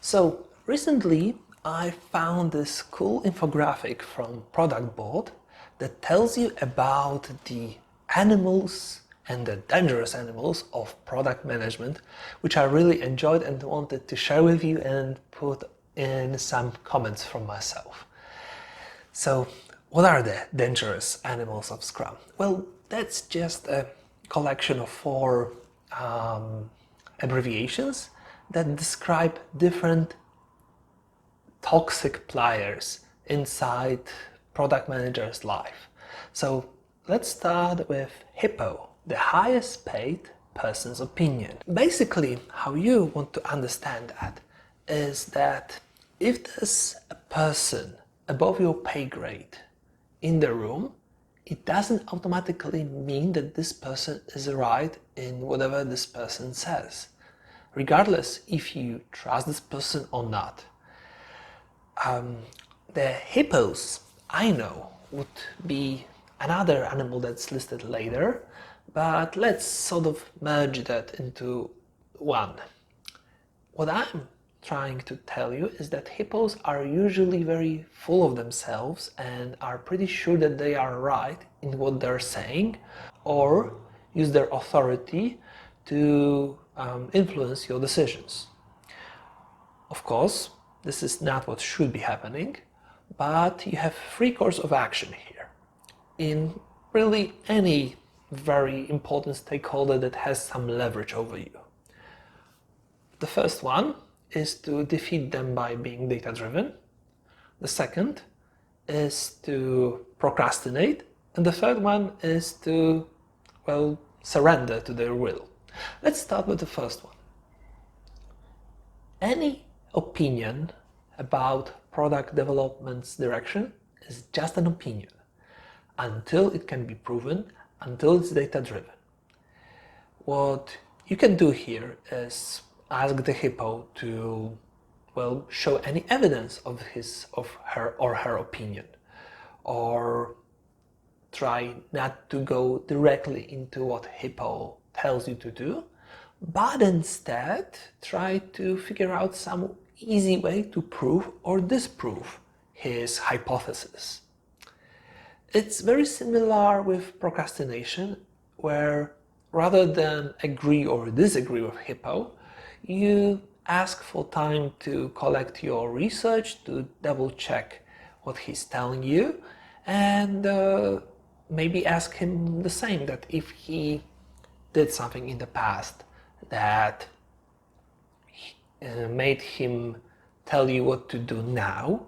So recently I found this cool infographic from Product Board that tells you about the animals and the dangerous animals of product management, which I really enjoyed and wanted to share with you and put in some comments from myself. So what are the dangerous animals of Scrum? Well, that's just a collection of four abbreviations that describe different toxic players inside product manager's life. So let's start with Hippo, the highest paid person's opinion. Basically, how you want to understand that is that if there's a person above your pay grade in the room, it doesn't automatically mean that this person is right in whatever this person says, regardless if you trust this person or not. The hippos, I know, would be another animal that's listed later, but let's sort of merge that into one. What I'm trying to tell you is that hippos are usually very full of themselves and are pretty sure that they are right in what they're saying, or use their authority to influence your decisions. Of course, this is not what should be happening, but you have three courses of action here in really any very important stakeholder that has some leverage over you. The first one is to defeat them by being data-driven. The second is to procrastinate. And the third one is to, well, surrender to their will. Let's start with the first one. Any opinion about product development's direction is just an opinion until it can be proven, until it's data-driven. What you can do here is ask the hippo to, well, show any evidence of her opinion, or try not to go directly into what hippo tells you to do, but instead try to figure out some easy way to prove or disprove his hypothesis. It's very similar with procrastination, where rather than agree or disagree with Hippo, you ask for time to collect your research, to double check what he's telling you, and maybe ask him the same, that if he did something in the past that made him tell you what to do now,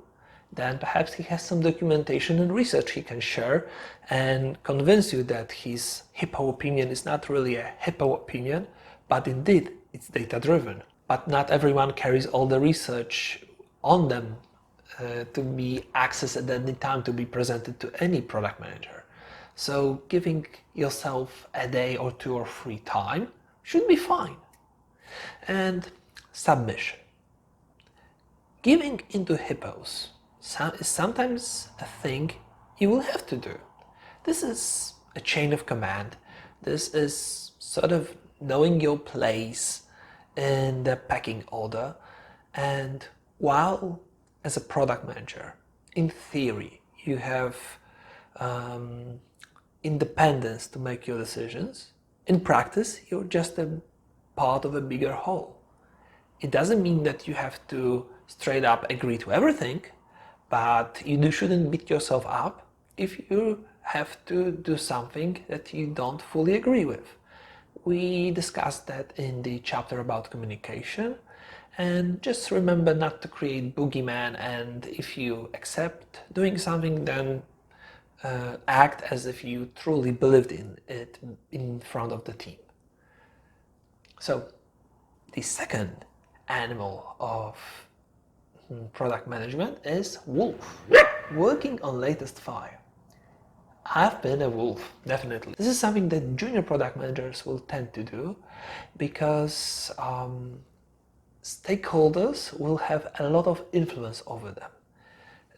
then perhaps he has some documentation and research he can share and convince you that his hippo opinion is not really a hippo opinion, but indeed it's data-driven. But not everyone carries all the research on them to be accessed at any time to be presented to any product manager. So giving yourself a day or two or three time should be fine. And submission. Giving into hippos is sometimes a thing you will have to do. This is a chain of command. This is sort of knowing your place in the pecking order. And while as a product manager, in theory, you have independence to make your decisions, in practice, you're just a part of a bigger whole. It doesn't mean that you have to straight up agree to everything, but you shouldn't beat yourself up if you have to do something that you don't fully agree with. We discussed that in the chapter about communication, and just remember not to create boogeyman, and if you accept doing something, then act as if you truly believed in it in front of the team. So the second animal of product management is wolf. Working on latest fire. I've been a wolf, definitely. This is something that junior product managers will tend to do because stakeholders will have a lot of influence over them.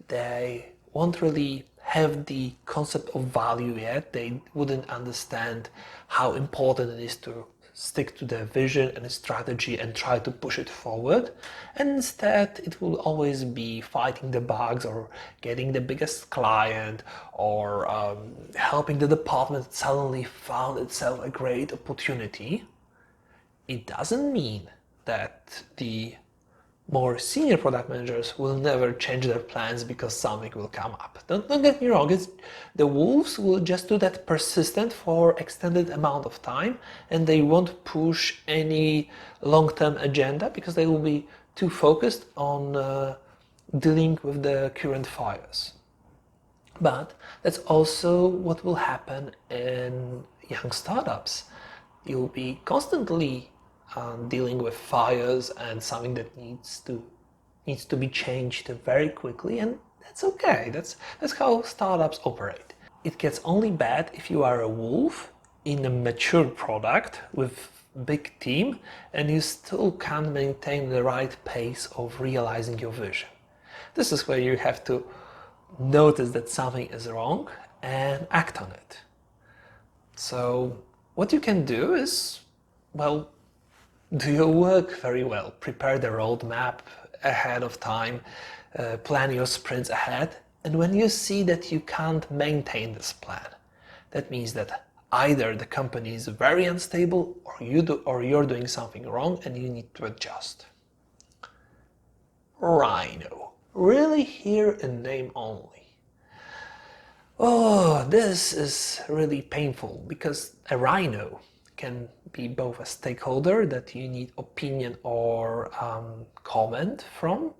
They won't really have the concept of value yet. They wouldn't understand how important it is to stick to the vision and strategy and try to push it forward. And instead, it will always be fighting the bugs or getting the biggest client or helping the department that suddenly found itself a great opportunity. It doesn't mean that the more senior product managers will never change their plans because something will come up. Don't get me wrong, the wolves will just do that persistent for extended amount of time, and they won't push any long-term agenda because they will be too focused on dealing with the current fires. But that's also what will happen in young startups. You'll be constantly dealing with fires and something that needs to be changed very quickly, and that's okay. That's how startups operate. It gets only bad if you are a wolf in a mature product with big team and you still can't maintain the right pace of realizing your vision. This is where you have to notice that something is wrong and act on it. So what you can do is, well, do your work very well. Prepare the roadmap ahead of time, plan your sprints ahead, and when you see that you can't maintain this plan, that means that either the company is very unstable or you're doing something wrong and you need to adjust. Rhino. Really here in name only. Oh, this is really painful because a rhino can be both a stakeholder that you need opinion or comment from,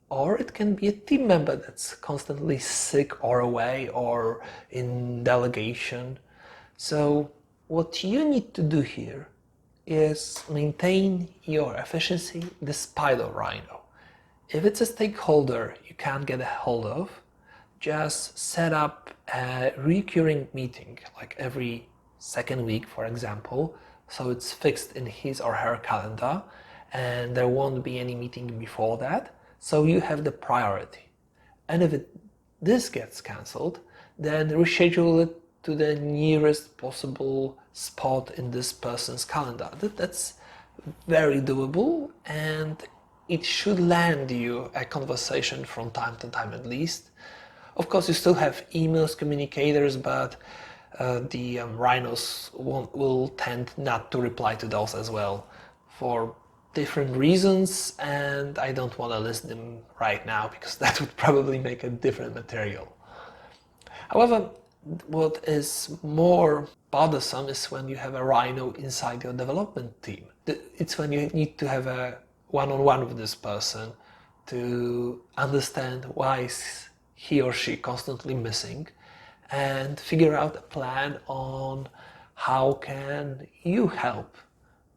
or it can be a team member that's constantly sick or away or in delegation. So what you need to do here is maintain your efficiency despite of rhino. If it's a stakeholder you can't get a hold of, just set up a recurring meeting, like every second week, for example, so it's fixed in his or her calendar and there won't be any meeting before that, so you have the priority. And if this gets cancelled, then reschedule it to the nearest possible spot in this person's calendar. That's very doable, and it should land you a conversation from time to time at least. Of course, you still have emails, communicators, but the rhinos will tend not to reply to those as well for different reasons, and I don't want to list them right now because that would probably make a different material. However, what is more bothersome is when you have a rhino inside your development team. It's when you need to have a one-on-one with this person to understand why is he or she constantly missing and figure out a plan on how can you help.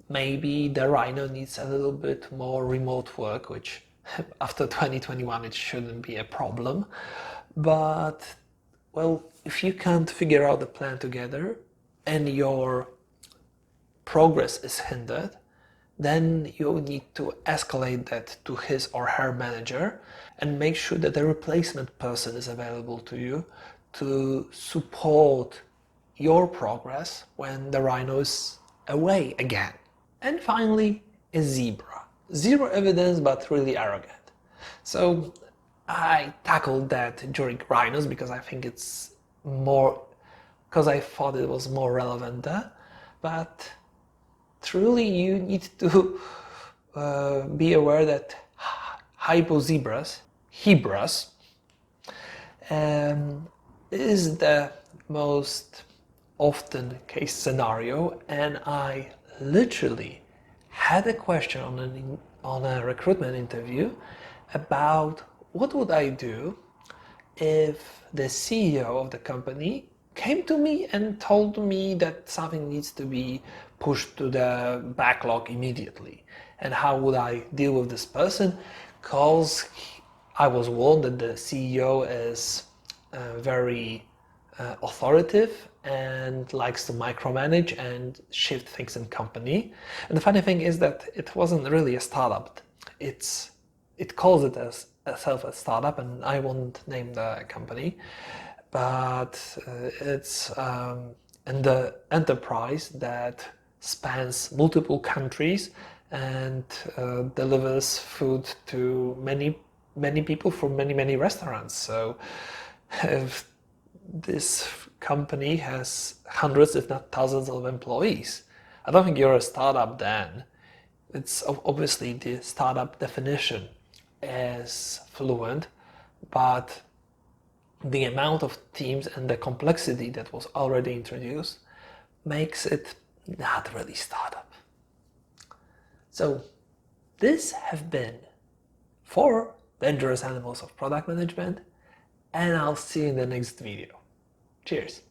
Maybe the rhino needs a little bit more remote work, which after 2021 it shouldn't be a problem. But, well, if you can't figure out the plan together and your progress is hindered, then you need to escalate that to his or her manager and make sure that a replacement person is available to you to support your progress when the rhino is away again. And finally, a zebra. Zero evidence, but really arrogant. So I tackled that during rhinos because I think because I thought it was more relevant there. But truly you need to be aware that Hippo Hebras, is the most often case scenario, and I literally had a question on a recruitment interview about what would I do if the CEO of the company came to me and told me that something needs to be pushed to the backlog immediately, and how would I deal with this person, because I was warned that the CEO is very authoritative and likes to micromanage and shift things in company. And the funny thing is that it wasn't really a startup. It calls it as itself a startup, and I won't name the company, but it's in the enterprise that spans multiple countries and delivers food to many people from many restaurants. So if this company has hundreds, if not thousands of employees, I don't think you're a startup then. It's obviously the startup definition is fluent, but the amount of teams and the complexity that was already introduced makes it not really startup. So this have been 4 dangerous animals of product management, and I'll see you in the next video. Cheers.